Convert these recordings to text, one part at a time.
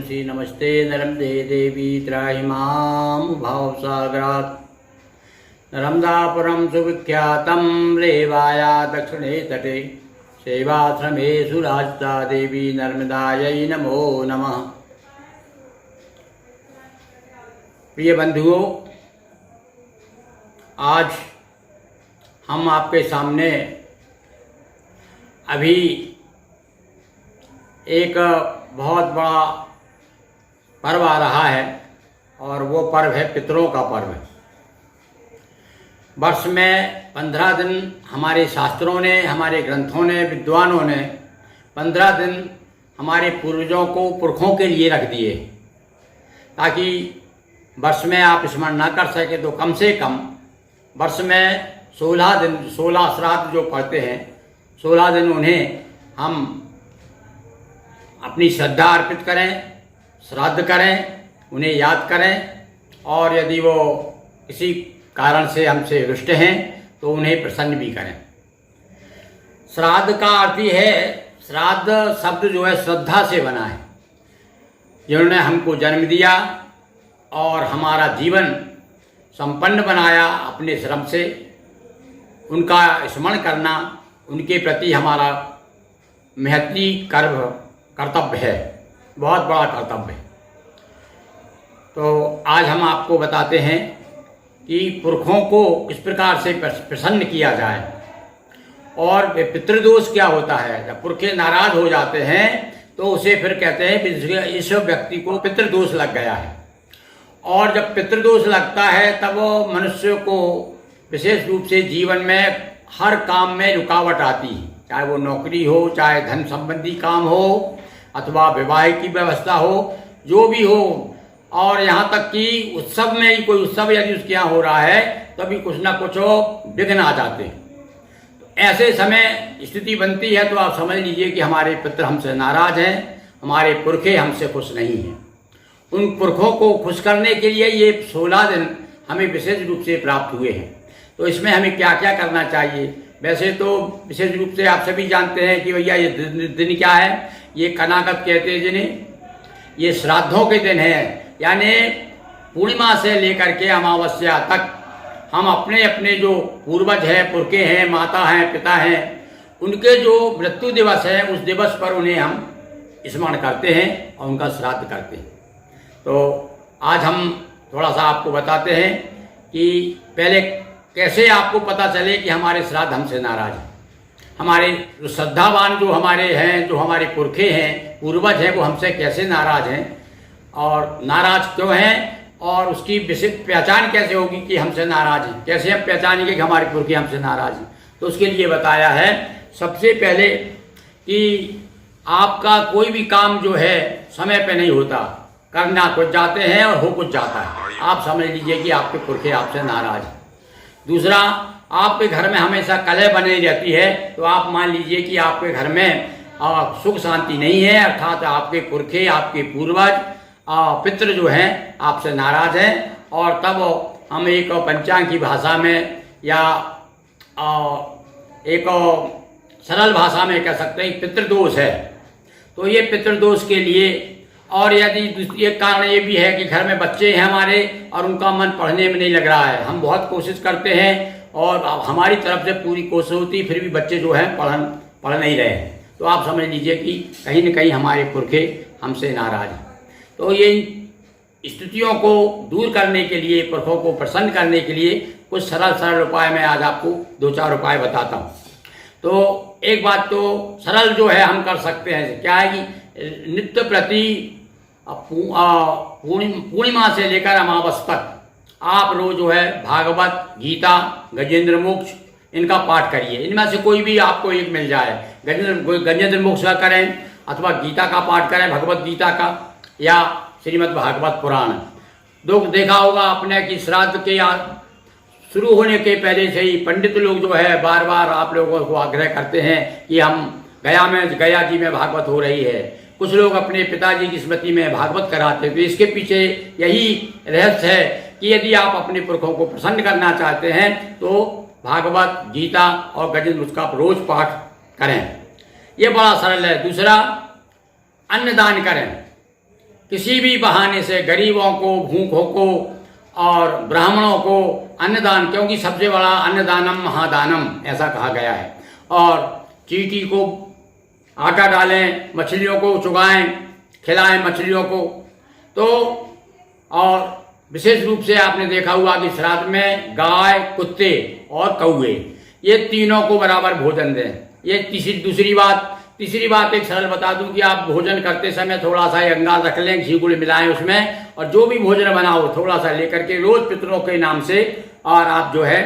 तुलसी नमस्ते नर्मदे देवी त्राहि मां भावसागरात्। नर्मदापुरं सुविख्यातं रेवाया दक्षिणे तटे सेवाश्रमेषु राजता देवी नर्मदायै नमो नमः। प्रिय बंधुओं, आज हम आपके सामने अभी एक बहुत बड़ा पर्व आ रहा है और वो पर्व है पितरों का पर्व। वर्ष में 15 दिन हमारे शास्त्रों ने, हमारे ग्रंथों ने, विद्वानों ने 15 दिन हमारे पूर्वजों को, पुरखों के लिए रख दिए, ताकि वर्ष में आप स्मरण ना कर सके तो कम से कम वर्ष में 16 दिन, 16 श्राद्ध जो पढ़ते हैं, 16 दिन उन्हें हम अपनी श्रद्धा अर्पित करें, श्राद्ध करें, उन्हें याद करें, और यदि वो किसी कारण से हमसे रुष्ट हैं तो उन्हें प्रसन्न भी करें। श्राद्ध का अर्थ ही है, श्राद्ध शब्द जो है श्रद्धा से बना है। जिन्होंने हमको जन्म दिया और हमारा जीवन संपन्न बनाया अपने श्रम से, उनका स्मरण करना उनके प्रति हमारा महती कर्तव्य है, बहुत बड़ा कर्तव्य है। तो आज हम आपको बताते हैं कि पुरखों को किस प्रकार से प्रसन्न किया जाए। और पितृदोष क्या होता है? जब पुरखे नाराज हो जाते हैं तो उसे फिर कहते हैं इस व्यक्ति को पितृदोष लग गया है। और जब पितृदोष लगता है तब मनुष्य को विशेष रूप से जीवन में हर काम में रुकावट आती है, चाहे वो नौकरी हो, चाहे धन संबंधी काम हो, अथवा विवाह की व्यवस्था हो, जो भी हो। और यहाँ तक कि उत्सव में ही, कोई उत्सव यदि उसके यहाँ हो रहा है तभी कुछ ना कुछ विघ्न आ जाते हैं। तो ऐसे समय स्थिति बनती है तो आप समझ लीजिए कि हमारे पितृ हमसे नाराज हैं, हमारे पुरखे हमसे खुश नहीं हैं। उन पुरखों को खुश करने के लिए ये 16 दिन हमें विशेष रूप से प्राप्त हुए हैं। तो इसमें हमें क्या क्या करना चाहिए? वैसे तो विशेष रूप से आप सभी जानते हैं कि भैया ये दिन क्या है, ये कनाकत कहते हैं जिन्हें, ये श्राद्धों के दिन है। यानी पूर्णिमा से लेकर के अमावस्या तक हम अपने अपने जो पूर्वज हैं, पुरखे हैं, माता हैं, पिता हैं, उनके जो मृत्यु दिवस है उस दिवस पर उन्हें हम स्मरण करते हैं और उनका श्राद्ध करते हैं। तो आज हम थोड़ा सा आपको बताते हैं कि पहले कैसे आपको पता चले कि हमारे श्राद्ध हमसे नाराज हैं। हमारे जो श्रद्धावान जो हमारे हैं, जो हमारे पुरखे हैं, पूर्वज हैं, वो हमसे कैसे नाराज हैं और नाराज क्यों हैं, और उसकी विशिष्ट पहचान कैसे होगी कि हमसे नाराज हैं, कैसे हम पहचानेंगे कि हमारे पुरखे हमसे नाराज हैं। तो उसके लिए बताया है सबसे पहले कि आपका कोई भी काम जो है समय पे नहीं होता, करना कुछ जाते हैं और हो कुछ जाता है, आप समझ लीजिए कि आपके पुरखे आपसे नाराज हैं। दूसरा, आपके घर में हमेशा कलह बनी रहती है तो आप मान लीजिए कि आपके घर में सुख शांति नहीं है, अर्थात आपके पुरखे, आपके पूर्वज, पितृ जो हैं आपसे नाराज हैं। और तब हम एक पंचांग की भाषा में या एक सरल भाषा में कह सकते हैं पितृदोष है। तो ये पितृदोष के लिए, और यदि एक कारण ये भी है कि घर में बच्चे हैं हमारे और उनका मन पढ़ने में नहीं लग रहा है, हम बहुत कोशिश करते हैं और हमारी तरफ से पूरी कोशिश होती, फिर भी बच्चे जो हैं पढ़ नहीं रहे हैं, तो आप समझ लीजिए कि कहीं न कहीं हमारे पुरखे हमसे नाराज हैं। तो ये स्थितियों को दूर करने के लिए, पुरखों को प्रसन्न करने के लिए कुछ सरल उपाय मैं आज आपको 2-4 उपाय बताता हूँ। तो एक बात तो सरल जो है हम कर सकते हैं, क्या है कि नित्य प्रति पूर्णिमा से लेकर अमावस तक आप रोज जो है भागवत, गीता, गजेंद्र मोक्ष इनका पाठ करिए। इनमें से कोई भी आपको एक मिल जाए, गजेंद्र मोक्ष का करें अथवा गीता का पाठ करें, भगवत गीता का, या श्रीमद् भागवत पुराण। देखा होगा आपने कि श्राद्ध के शुरू होने के पहले से ही पंडित लोग जो है बार बार आप लोगों को आग्रह करते हैं कि हम गया जी में भागवत हो रही है। कुछ लोग अपने पिताजी की स्मृति में भागवत कराते हैं। तो इसके पीछे यही रहस्य है कि यदि आप अपने पुरखों को प्रसन्न करना चाहते हैं तो भागवत, गीता और गजेंद्र उसका रोज पाठ करें। ये बड़ा सरल है। दूसरा, अन्नदान करें। किसी भी बहाने से गरीबों को, भूखों को और ब्राह्मणों को अन्नदान, क्योंकि सबसे बड़ा अन्नदानम महादानम ऐसा कहा गया है। और चींटी को आटा डालें, मछलियों को चुगाएं, खिलाएं मछलियों को। तो और विशेष रूप से आपने देखा हुआ कि श्राद्ध में गाय, कुत्ते और कौवे, ये तीनों को बराबर भोजन दें। ये तीसरी बात एक सरल बता दूं कि आप भोजन करते समय थोड़ा सा अंगार रख लें, घी गुड़ मिलाएं उसमें, और जो भी भोजन बनाओ थोड़ा सा लेकर के रोज पितरों के नाम से और आप जो है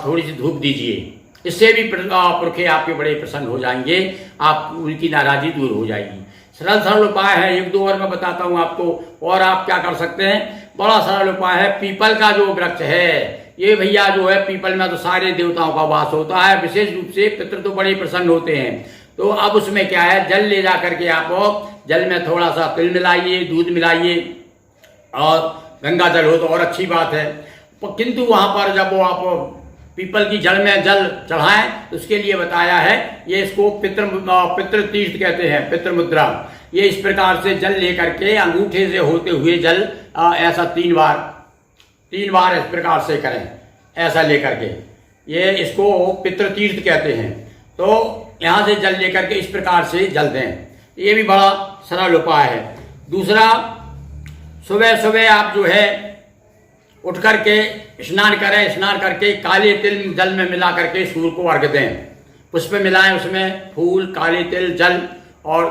थोड़ी सी धूप दीजिए। इससे भी पुरखे आपके बड़े प्रसन्न हो जाएंगे, आप उनकी नाराजगी दूर हो जाएगी। सरल उपाय है, 1-2 और मैं बताता हूँ आपको। और आप क्या कर सकते हैं, बड़ा सरल उपाय है। पीपल का जो वृक्ष है, ये भैया जो है, पीपल में तो सारे देवताओं का वास होता है। विशेष रूप से पितृ तो बड़े प्रसन्न होते हैं। तो अब उसमें क्या है, जल ले जा करके आप जल में थोड़ा सा तिल मिलाइए, दूध मिलाइए, और गंगा जल हो तो और अच्छी बात है। किंतु वहाँ पर जब वो आप पीपल की जल में जल चढ़ाएं तो उसके लिए बताया है, ये इसको पितृ तीर्थ कहते हैं, पितृ मुद्रा। ये इस प्रकार से जल लेकर के अंगूठे से होते हुए जल ऐसा 3 बार इस प्रकार से करें, ऐसा लेकर के, ये इसको पितृ तीर्थ कहते हैं। तो यहाँ से जल लेकर के इस प्रकार से जल दें, ये भी बड़ा सरल उपाय है। दूसरा, सुबह सुबह आप जो है उठ करके स्नान करें, स्नान करके काले तिल जल में मिला करके सूर्य को अर्घ दें। पुष्प मिलाएं उसमें, फूल, काले तिल, जल, और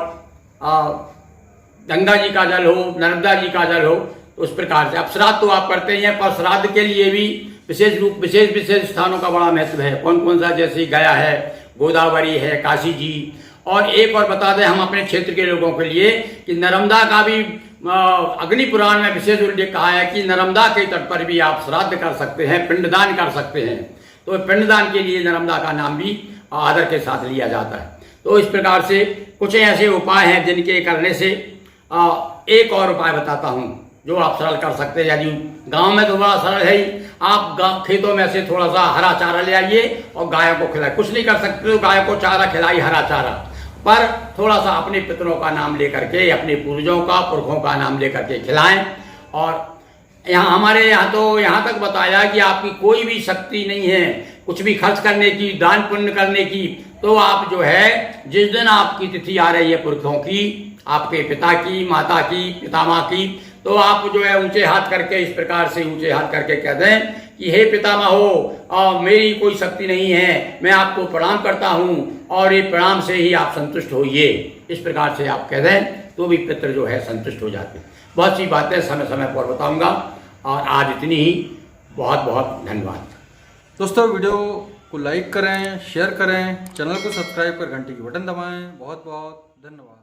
गंगा जी का जल हो, नर्मदा जी का जल हो, तो उस प्रकार से। अब श्राद्ध तो आप करते ही हैं, पर श्राद्ध के लिए भी विशेष स्थानों का बड़ा महत्व है। कौन कौन सा, जैसे गया है, गोदावरी है, काशी जी। और एक और बता दें हम अपने क्षेत्र के लोगों के लिए कि नर्मदा का भी अग्नि पुराण में विशेष उल्लेख कहा है कि नर्मदा के तट पर भी आप श्राद्ध कर सकते हैं, पिंडदान कर सकते हैं। तो पिंडदान के लिए नर्मदा का नाम भी आदर के साथ लिया जाता है। तो इस प्रकार से कुछ ऐसे उपाय हैं जिनके करने से एक और उपाय बताता हूँ जो आप सरल कर सकते हैं। यदि गांव में तो बड़ा सरल है ही, आप खेतों में से थोड़ा सा हरा चारा ले आइए और गायों को खिलाए। कुछ नहीं कर सकते तो गायों को चारा खिलाई, हरा चारा, पर थोड़ा सा अपने पितरों का नाम लेकर के, अपने पूर्वजों का, पुरखों का नाम लेकर के खिलाएं। और हमारे यहाँ तो यहाँ तक बताया कि आपकी कोई भी शक्ति नहीं है कुछ भी खर्च करने की, दान पुण्य करने की, तो आप जो है जिस दिन आपकी तिथि आ रही है पुरखों की, आपके पिता की, माता की, पितामह की, तो आप जो है ऊंचे हाथ करके, इस प्रकार से ऊंचे हाथ करके कह दें कि हे पितामह हो, मेरी कोई शक्ति नहीं है, मैं आपको प्रणाम करता हूँ और ये प्रणाम से ही आप संतुष्ट होइए। इस प्रकार से आप कह दें तो भी पितृ जो है संतुष्ट हो जाते हैं। बहुत सी बातें समय समय पर बताऊंगा, और आज इतनी ही। बहुत बहुत धन्यवाद। दोस्तों, वीडियो को लाइक करें, शेयर करें, चैनल को सब्सक्राइब कर घंटी की बटन दबाएं। बहुत बहुत धन्यवाद।